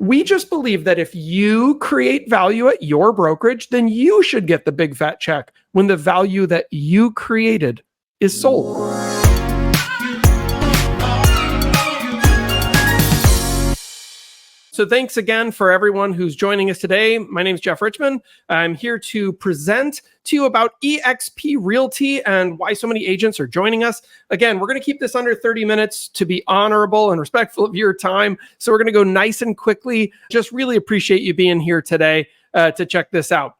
We just believe that if you create value at your brokerage, then you should get the big fat check when the value that you created is sold. So thanks again for everyone who's joining us today. My name is Jeff Richmond. I'm here to present to you about eXp Realty and why so many agents are joining us. Again, we're going to keep this under 30 minutes to be honorable and respectful of your time. So we're going to go nice and quickly. Just really appreciate you being here today to check this out.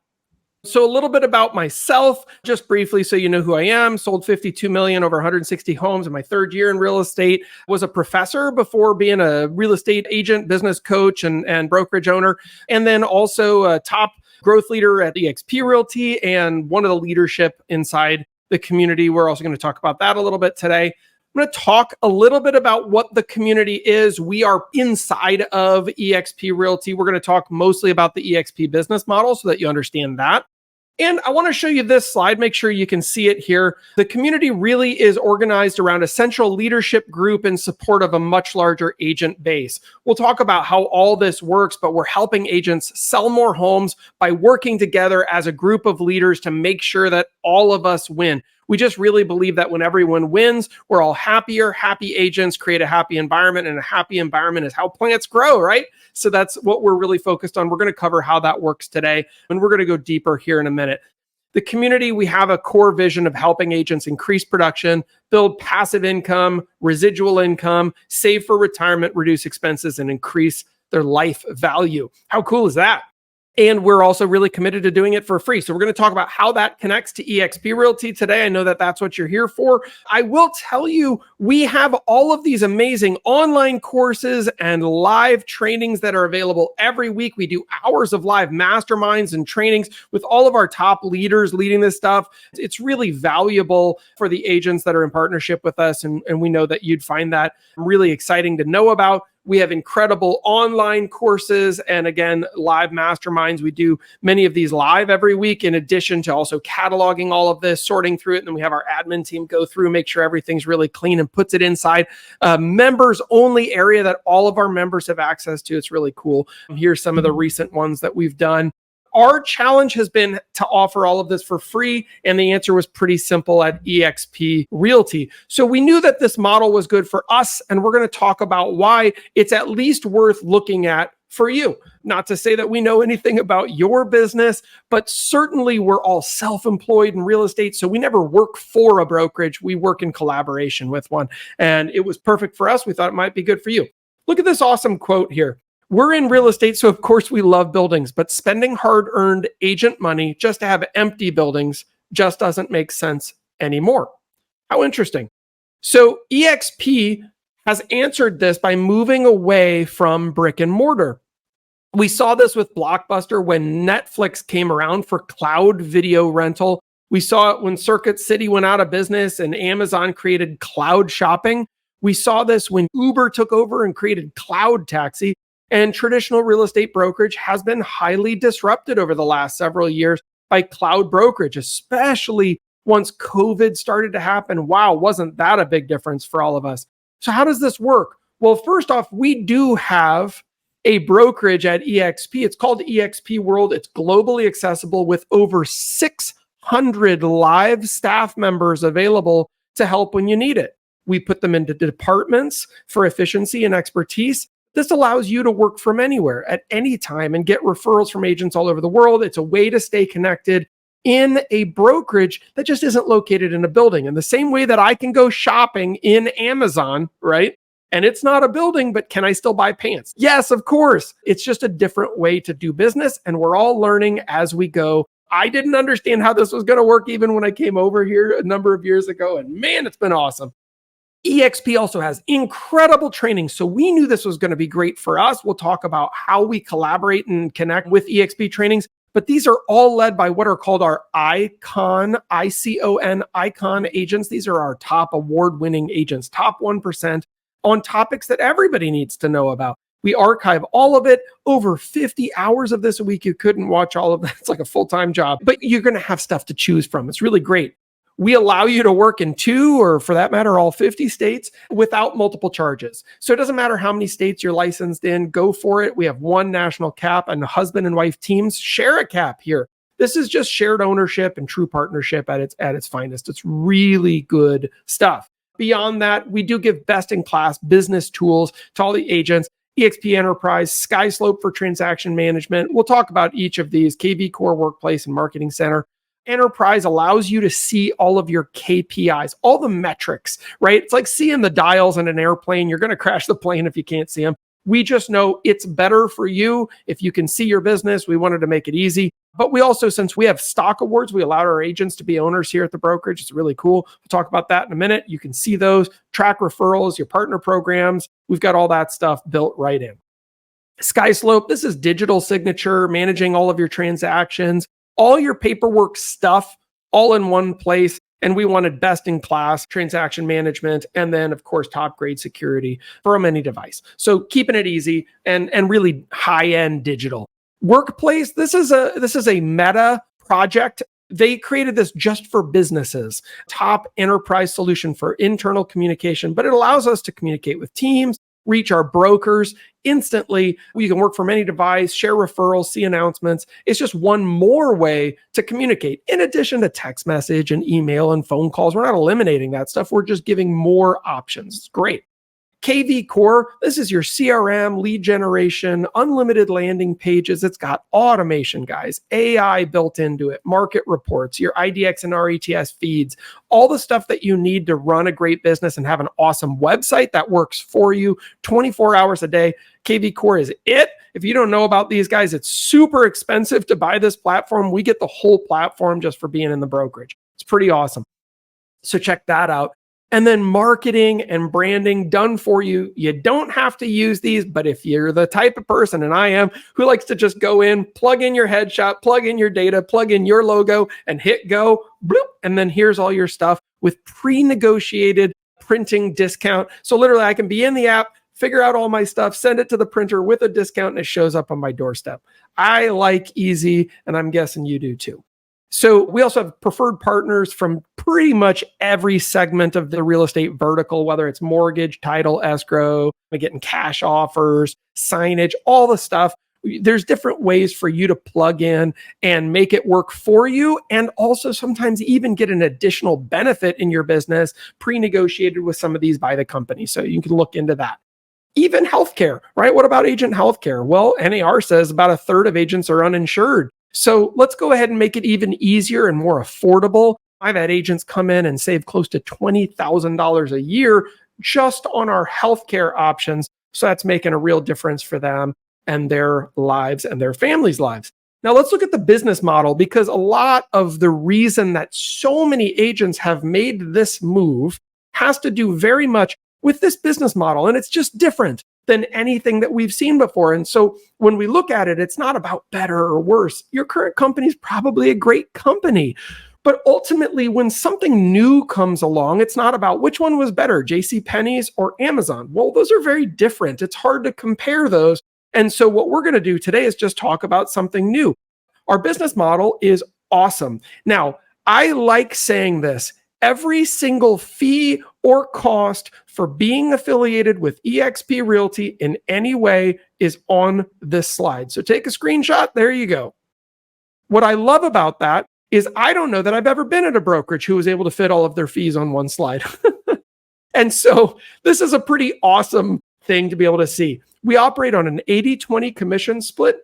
So a little bit about myself, just briefly, so you know who I am. Sold 52 million, over 160 homes in my third year in real estate. Was a professor before being a real estate agent, business coach, and brokerage owner. And then also a top growth leader at eXp Realty and one of the leadership inside the community. We're also going to talk about that a little bit today. I'm going to talk a little bit about what the community is. We are inside of eXp Realty. We're going to talk mostly about the eXp business model so that you understand that. And I want to show you this slide. Make sure you can see it here. The community really is organized around a central leadership group in support of a much larger agent base. We'll talk about how all this works, but we're helping agents sell more homes by working together as a group of leaders to make sure that all of us win. We just really believe that when everyone wins, we're all happier. Happy agents create a happy environment, and a happy environment is how plants grow, right? So that's what we're really focused on. We're going to cover how that works today, and we're going to go deeper here in a minute. The community, we have a core vision of helping agents increase production, build passive income, residual income, save for retirement, reduce expenses, and increase their life value. How cool is that? And we're also really committed to doing it for free. So we're going to talk about how that connects to eXp Realty today. I know that that's what you're here for. I will tell you, we have all of these amazing online courses and live trainings that are available every week. We do hours of live masterminds and trainings with all of our top leaders leading this stuff. It's really valuable for the agents that are in partnership with us. And we know that you'd find that really exciting to know about. We have incredible online courses and, again, live masterminds. We do many of these live every week, in addition to also cataloging all of this, sorting through it. And then we have our admin team go through, make sure everything's really clean, and puts it inside a members only area that all of our members have access to. It's really cool. Here's some of the recent ones that we've done. Our challenge has been to offer all of this for free, and the answer was pretty simple at eXp Realty. So we knew that this model was good for us, and we're going to talk about why it's at least worth looking at for you. Not to say that we know anything about your business, but certainly we're all self-employed in real estate, so we never work for a brokerage. We work in collaboration with one, and it was perfect for us. We thought it might be good for you. Look at this awesome quote here. We're in real estate, so of course we love buildings, but spending hard-earned agent money just to have empty buildings just doesn't make sense anymore. How interesting. So eXp has answered this by moving away from brick and mortar. We saw this with Blockbuster when Netflix came around for cloud video rental. We saw it when Circuit City went out of business and Amazon created cloud shopping. We saw this when Uber took over and created cloud taxi. And traditional real estate brokerage has been highly disrupted over the last several years by cloud brokerage, especially once COVID started to happen. Wow, wasn't that a big difference for all of us? So how does this work? Well, first off, we do have a brokerage at eXp. It's called eXp World. It's globally accessible with over 600 live staff members available to help when you need it. We put them into departments for efficiency and expertise. This allows you to work from anywhere at any time and get referrals from agents all over the world. It's a way to stay connected in a brokerage that just isn't located in a building. In the same way that I can go shopping in Amazon, right? And it's not a building, but can I still buy pants? Yes, of course. It's just a different way to do business, and we're all learning as we go. I didn't understand how this was going to work even when I came over here a number of years ago, and man, it's been awesome. eXp also has incredible training, so we knew this was going to be great for us. We'll talk about how we collaborate and connect with eXp trainings, but these are all led by what are called our ICON, I-C-O-N, ICON agents. These are our top award-winning agents, top 1% on topics that everybody needs to know about. We archive all of it, over 50 hours of this a week. You couldn't watch all of that. It's like a full-time job, but you're going to have stuff to choose from. It's really great. We allow you to work in 2, or for that matter, all 50 states without multiple charges. So it doesn't matter how many states you're licensed in, go for it. We have one national cap, and husband and wife teams share a cap here. This is just shared ownership and true partnership at its finest. It's really good stuff. Beyond that, we do give best-in-class business tools to all the agents. eXp Enterprise, SkySlope for transaction management. We'll talk about each of these. KV Core Workplace and Marketing Center. Enterprise allows you to see all of your KPIs, all the metrics, right? It's like seeing the dials in an airplane. You're going to crash the plane if you can't see them. We just know it's better for you if you can see your business. We wanted to make it easy. But we also, since we have stock awards, we allow our agents to be owners here at the brokerage. It's really cool. We'll talk about that in a minute. You can see those, track referrals, your partner programs. We've got all that stuff built right in. SkySlope, this is digital signature, managing all of your transactions, all your paperwork stuff, all in one place. And we wanted best-in-class transaction management, and then, of course, top-grade security from any device. So keeping it easy and really high-end digital. Workplace, this is a Meta project. They created this just for businesses. Top enterprise solution for internal communication, but it allows us to communicate with teams, reach our brokers instantly. You can work from any device, share referrals, see announcements. It's just one more way to communicate. In addition to text message and email and phone calls, we're not eliminating that stuff. We're just giving more options. It's great. KV Core, this is your CRM, lead generation, unlimited landing pages. It's got automation, guys, AI built into it, market reports, your IDX and RETS feeds, all the stuff that you need to run a great business and have an awesome website that works for you 24 hours a day. KV Core is it. If you don't know about these guys, it's super expensive to buy this platform. We get the whole platform just for being in the brokerage. It's pretty awesome. So check that out. And then marketing and branding done for you. You don't have to use these, but if you're the type of person, and I am, who likes to just go in, plug in your headshot, plug in your data, plug in your logo, and hit go, bloop, and then here's all your stuff with pre-negotiated printing discount. So literally I can be in the app, figure out all my stuff, send it to the printer with a discount, and it shows up on my doorstep. I like easy, and I'm guessing you do too. So we also have preferred partners from pretty much every segment of the real estate vertical, whether it's mortgage, title, escrow, getting cash offers, signage, all the stuff. There's different ways for you to plug in and make it work for you, and also sometimes even get an additional benefit in your business pre-negotiated with some of these by the company. So you can look into that. Even healthcare, right? What about agent healthcare? Well, NAR says about 1/3 of agents are uninsured. So let's go ahead and make it even easier and more affordable. I've had agents come in and save close to $20,000 a year just on our healthcare options. So that's making a real difference for them and their lives and their families' lives. Now let's look at the business model, because a lot of the reason that so many agents have made this move has to do very much with this business model. And it's just different than anything that we've seen before. And so when we look at it, it's not about better or worse. Your current company is probably a great company. But ultimately, when something new comes along, it's not about which one was better, JCPenney's or Amazon. Well, those are very different. It's hard to compare those. And so what we're going to do today is just talk about something new. Our business model is awesome. Now, I like saying this. Every single fee or cost for being affiliated with eXp Realty in any way is on this slide. So take a screenshot. There you go. What I love about that is I don't know that I've ever been at a brokerage who was able to fit all of their fees on one slide. And so this is a pretty awesome thing to be able to see. We operate on an 80-20 commission split,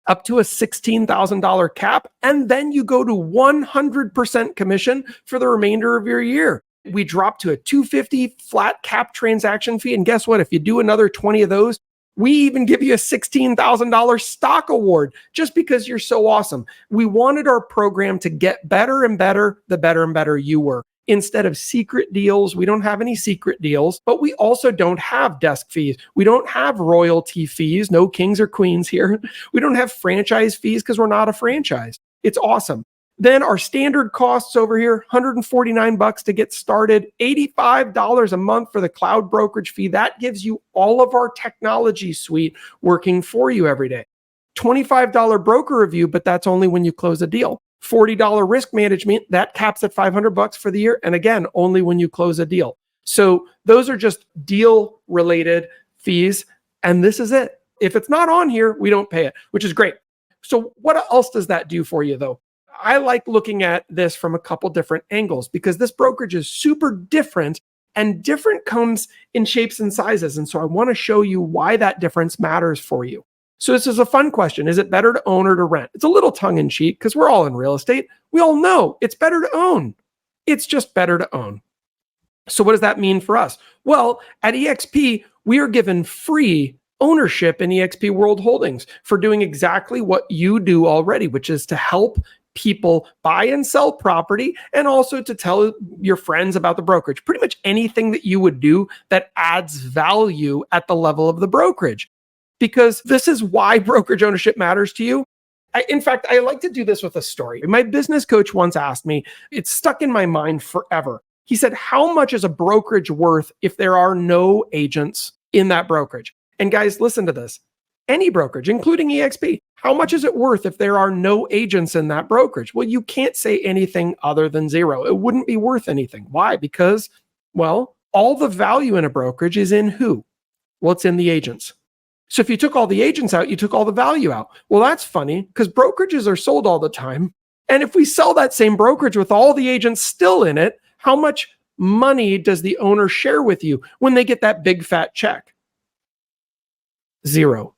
up to a $16,000 cap, and then you go to 100% commission for the remainder of your year. We drop to a $250 flat cap transaction fee, and guess what? If you do another 20 of those, we even give you a $16,000 stock award just because you're so awesome. We wanted our program to get better and better, the better and better you were. Instead of secret deals, we don't have any secret deals, but we also don't have desk fees. We don't have royalty fees, no kings or queens here. We don't have franchise fees because we're not a franchise. It's awesome. Then our standard costs over here, $149 to get started, $85 a month for the cloud brokerage fee. That gives you all of our technology suite working for you every day. $25 broker review, but that's only when you close a deal. $40 risk management, that caps at $500 for the year. And again, only when you close a deal. So those are just deal related fees. And this is it. If it's not on here, we don't pay it, which is great. So what else does that do for you though? I like looking at this from a couple different angles because this brokerage is super different, and different comes in shapes and sizes. And so I want to show you why that difference matters for you. So this is a fun question. Is it better to own or to rent? It's a little tongue in cheek because we're all in real estate. We all know it's better to own. It's just better to own. So what does that mean for us? Well, at eXp, we are given free ownership in eXp World Holdings for doing exactly what you do already, which is to help people buy and sell property, and also to tell your friends about the brokerage. Pretty much anything that you would do that adds value at the level of the brokerage. Because this is why brokerage ownership matters to you. In fact, I like to do this with a story. My business coach once asked me, it's stuck in my mind forever. He said, how much is a brokerage worth if there are no agents in that brokerage? And guys, listen to this. Any brokerage, including eXp, how much is it worth if there are no agents in that brokerage? Well, you can't say anything other than zero. It wouldn't be worth anything. Why? Because, well, all the value in a brokerage is in who? Well, it's in the agents. So if you took all the agents out, you took all the value out. Well, that's funny because brokerages are sold all the time. And if we sell that same brokerage with all the agents still in it, how much money does the owner share with you when they get that big fat check? Zero.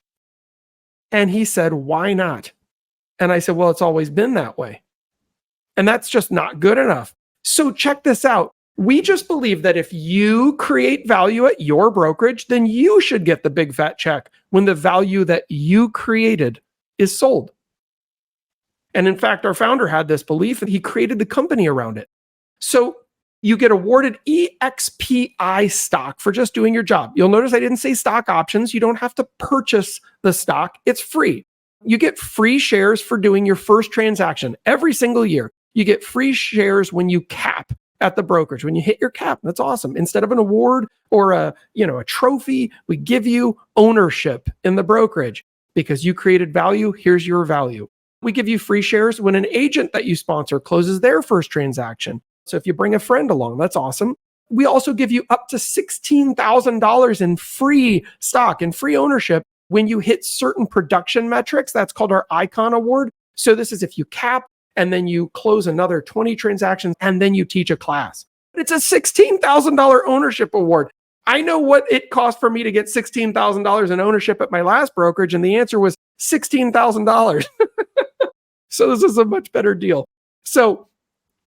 And he said, why not? And I said, well, it's always been that way. And that's just not good enough. So check this out. We just believe that if you create value at your brokerage, then you should get the big fat check when the value that you created is sold. And in fact, our founder had this belief that he created the company around it. So you get awarded EXPI stock for just doing your job. You'll notice I didn't say stock options. You don't have to purchase the stock. It's free. You get free shares for doing your first transaction every single year. You get free shares when you cap at the brokerage, when you hit your cap. That's awesome. Instead of an award or a trophy, we give you ownership in the brokerage because you created value. Here's your value. We give you free shares when an agent that you sponsor closes their first transaction. So if you bring a friend along, that's awesome. We also give you up to $16,000 in free stock and free ownership when you hit certain production metrics. That's called our Icon Award. So this is if you cap and then you close another 20 transactions and then you teach a class. It's a $16,000 ownership award. I know what it cost for me to get $16,000 in ownership at my last brokerage, and the answer was $16,000. So this is a much better deal. So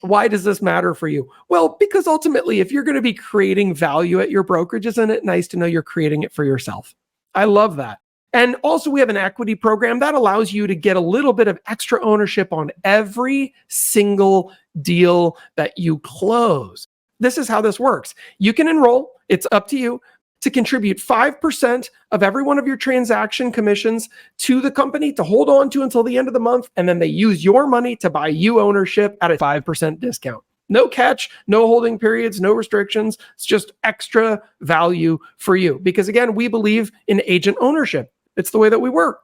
why does this matter for you? Well, because ultimately, if you're going to be creating value at your brokerage, isn't it nice to know you're creating it for yourself? I love that. And also we have an equity program that allows you to get a little bit of extra ownership on every single deal that you close. This is how this works. You can enroll, it's up to you, to contribute 5% of every one of your transaction commissions to the company to hold on to until the end of the month. And then they use your money to buy you ownership at a 5% discount. No catch, no holding periods, no restrictions. It's just extra value for you. Because again, we believe in agent ownership. It's the way that we work.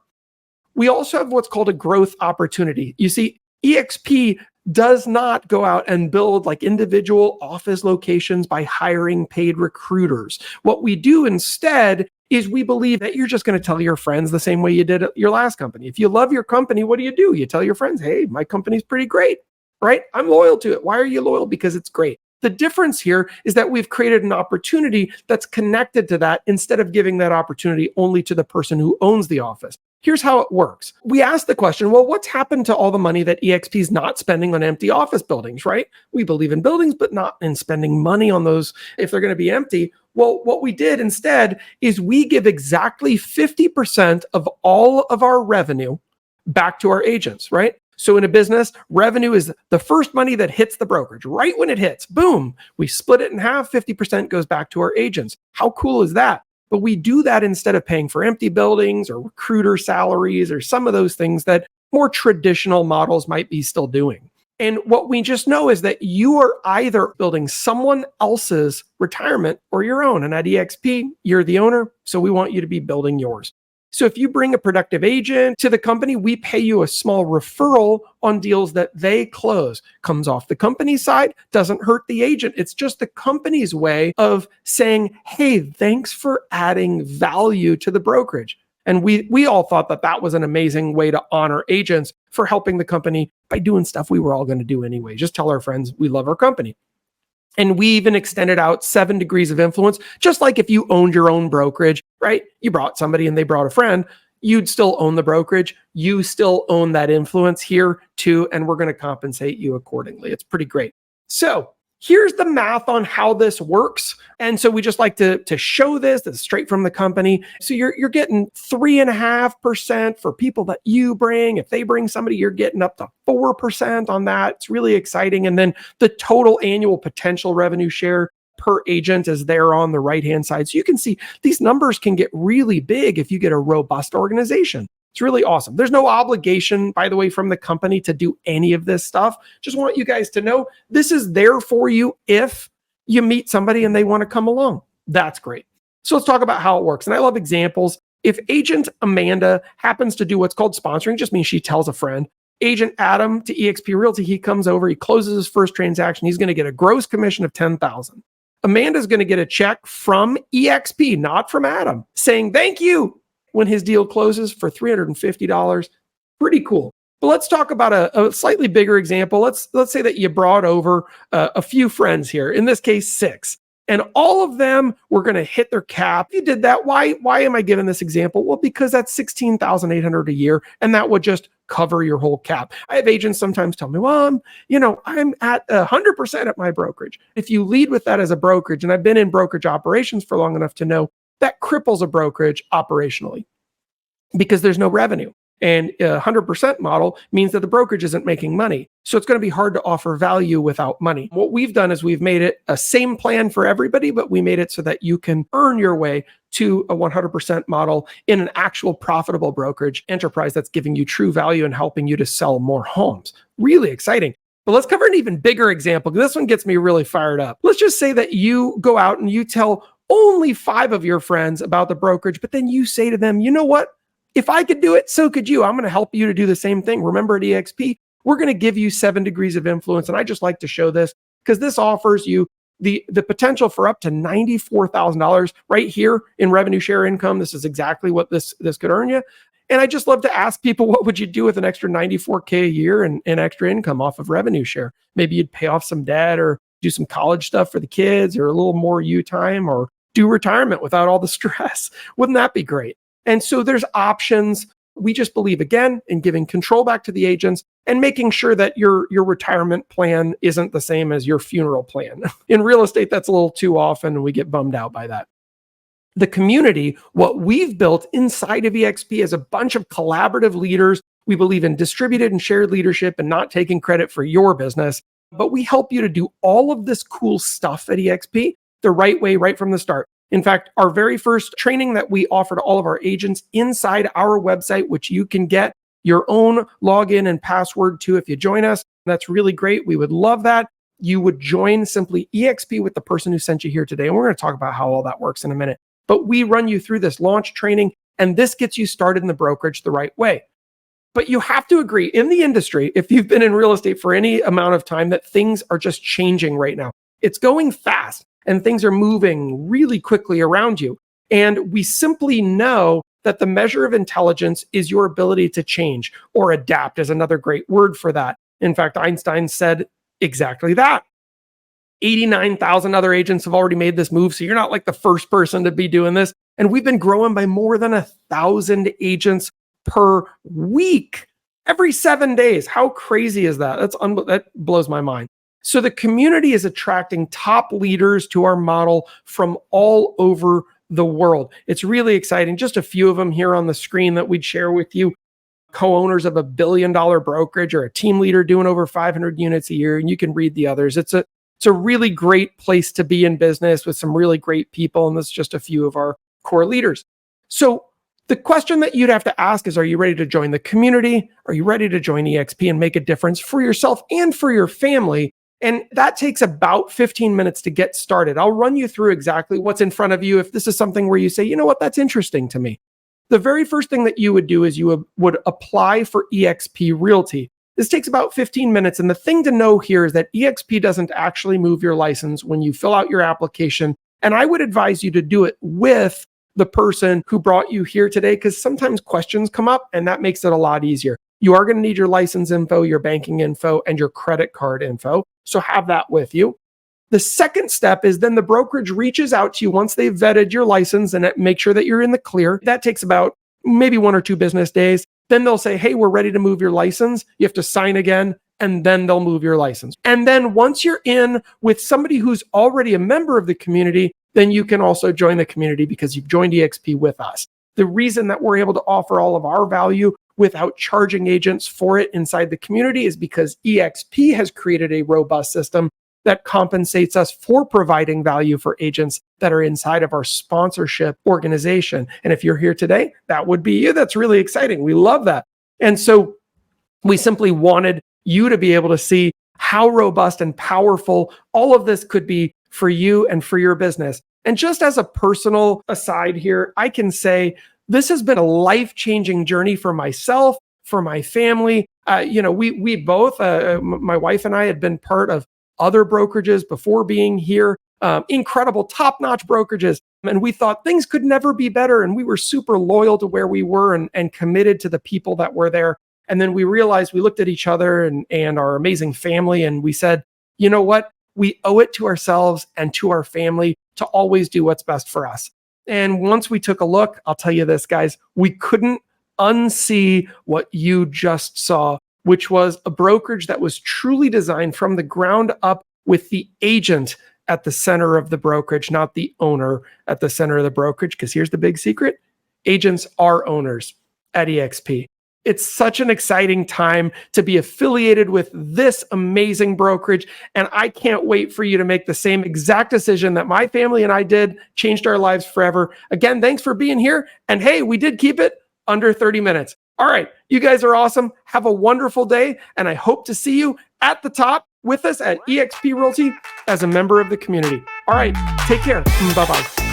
We also have what's called a growth opportunity. You see, eXp does not go out and build like individual office locations by hiring paid recruiters. What we do instead is we believe that you're just going to tell your friends the same way you did at your last company. If you love your company, what do? You tell your friends, hey, my company's pretty great, right? I'm loyal to it. Why are you loyal? Because it's great. The difference here is that we've created an opportunity that's connected to that instead of giving that opportunity only to the person who owns the office. Here's how it works. We ask the question, well, what's happened to all the money that eXp is not spending on empty office buildings, right? We believe in buildings, but not in spending money on those if they're going to be empty. Well, what we did instead is we give exactly 50% of all of our revenue back to our agents, right? So in a business, revenue is the first money that hits the brokerage. Right when it hits, boom, we split it in half, 50% goes back to our agents. How cool is that? But we do that instead of paying for empty buildings or recruiter salaries or some of those things that more traditional models might be still doing. And what we just know is that you are either building someone else's retirement or your own. And at eXp, you're the owner, so we want you to be building yours. So if you bring a productive agent to the company, we pay you a small referral on deals that they close. Comes off the company's side, doesn't hurt the agent. It's just the company's way of saying, hey, thanks for adding value to the brokerage. And we all thought that that was an amazing way to honor agents for helping the company by doing stuff we were all going to do anyway. Just tell our friends we love our company. And we even extended out 7 degrees of influence, just like if you owned your own brokerage, right? You brought somebody and they brought a friend, you'd still own the brokerage. You still own that influence here too, and we're going to compensate you accordingly. It's pretty great. So here's the math on how this works. And so we just like to show this. This is straight from the company. So you're getting 3.5% for people that you bring. If they bring somebody, you're getting up to 4% on that. It's really exciting. And then the total annual potential revenue share per agent is there on the right-hand side. So you can see these numbers can get really big if you get a robust organization. It's really awesome. There's no obligation, by the way, from the company to do any of this stuff. Just want you guys to know this is there for you if you meet somebody and they want to come along. That's great. So let's talk about how it works. And I love examples. If agent Amanda happens to do what's called sponsoring, just means she tells a friend. Agent Adam to eXp Realty, he comes over, he closes his first transaction. He's going to get a gross commission of $10,000. Amanda's going to get a check from eXp, not from Adam, saying thank you when his deal closes for $350. Pretty cool. But let's talk about a slightly bigger example. Let's say that you brought over a few friends here, in this case, 6. And all of them were going to hit their cap. If you did that, why am I giving this example? Well, because that's $16,800 a year, and that would just cover your whole cap. I have agents sometimes tell me, well, I'm at 100% at my brokerage. If you lead with that as a brokerage, and I've been in brokerage operations for long enough to know that cripples a brokerage operationally because there's no revenue. And a 100% model means that the brokerage isn't making money. So it's going to be hard to offer value without money. What we've done is we've made it a same plan for everybody, but we made it so that you can earn your way to a 100% model in an actual profitable brokerage enterprise that's giving you true value and helping you to sell more homes. Really exciting. But let's cover an even bigger example, because this one gets me really fired up. Let's just say that you go out and you tell only 5 of your friends about the brokerage, but then you say to them, you know what? If I could do it, so could you. I'm going to help you to do the same thing. Remember at eXp, we're going to give you 7 degrees of influence. And I just like to show this because this offers you the potential for up to $94,000 right here in revenue share income. This is exactly what this could earn you. And I just love to ask people, what would you do with an extra $94K a year and extra income off of revenue share? Maybe you'd pay off some debt or do some college stuff for the kids or a little more you time or do retirement without all the stress. Wouldn't that be great? And so there's options. We just believe, again, in giving control back to the agents and making sure that your retirement plan isn't the same as your funeral plan. In real estate, that's a little too often, and we get bummed out by that. The community, what we've built inside of eXp is a bunch of collaborative leaders. We believe in distributed and shared leadership and not taking credit for your business. But we help you to do all of this cool stuff at eXp the right way, right from the start. In fact, our very first training that we offer to all of our agents inside our website, which you can get your own login and password to if you join us. That's really great. We would love that. You would join simply eXp with the person who sent you here today. And we're going to talk about how all that works in a minute. But we run you through this launch training, and this gets you started in the brokerage the right way. But you have to agree, in the industry, if you've been in real estate for any amount of time, that things are just changing right now. It's going fast. And things are moving really quickly around you. And we simply know that the measure of intelligence is your ability to change, or adapt is another great word for that. In fact, Einstein said exactly that. 89,000 other agents have already made this move, so you're not like the first person to be doing this. And we've been growing by more than 1,000 agents per week, every 7 days. How crazy is that? That blows my mind. So the community is attracting top leaders to our model from all over the world. It's really exciting. Just a few of them here on the screen that we'd share with you. Co-owners of $1 billion brokerage, or a team leader doing over 500 units a year. And you can read the others. It's a really great place to be in business with some really great people. And that's just a few of our core leaders. So the question that you'd have to ask is, are you ready to join the community? Are you ready to join eXp and make a difference for yourself and for your family? And that takes about 15 minutes to get started. I'll run you through exactly what's in front of you if this is something where you say, you know what, that's interesting to me. the very first thing that you would do is you would apply for eXp Realty. This takes about 15 minutes. And the thing to know here is that eXp doesn't actually move your license when you fill out your application. And I would advise you to do it with the person who brought you here today, because sometimes questions come up and that makes it a lot easier. You are going to need your license info, your banking info, and your credit card info. So have that with you. The second step is then the brokerage reaches out to you once they've vetted your license and make sure that you're in the clear. That takes about maybe 1 or 2 business days. Then they'll say, hey, we're ready to move your license. You have to sign again, and then they'll move your license. And then once you're in with somebody who's already a member of the community, then you can also join the community because you've joined eXp with us. The reason that we're able to offer all of our value without charging agents for it inside the community is because eXp has created a robust system that compensates us for providing value for agents that are inside of our sponsorship organization. And if you're here today, that would be you. That's really exciting. We love that. And so we simply wanted you to be able to see how robust and powerful all of this could be for you and for your business. And just as a personal aside here, I can say this has been a life-changing journey for myself, for my family. We both, my wife and I, had been part of other brokerages before being here, incredible top-notch brokerages. And we thought things could never be better. And we were super loyal to where we were and committed to the people that were there. And then we realized, we looked at each other and our amazing family, and we said, you know what? We owe it to ourselves and to our family to always do what's best for us. And once we took a look, I'll tell you this, guys, we couldn't unsee what you just saw, which was a brokerage that was truly designed from the ground up with the agent at the center of the brokerage, not the owner at the center of the brokerage. Because here's the big secret: agents are owners at eXp. It's such an exciting time to be affiliated with this amazing brokerage. And I can't wait for you to make the same exact decision that my family and I did, changed our lives forever. Again, thanks for being here. And hey, we did keep it under 30 minutes. All right, you guys are awesome. Have a wonderful day. And I hope to see you at the top with us at eXp Realty as a member of the community. All right, take care. Bye-bye.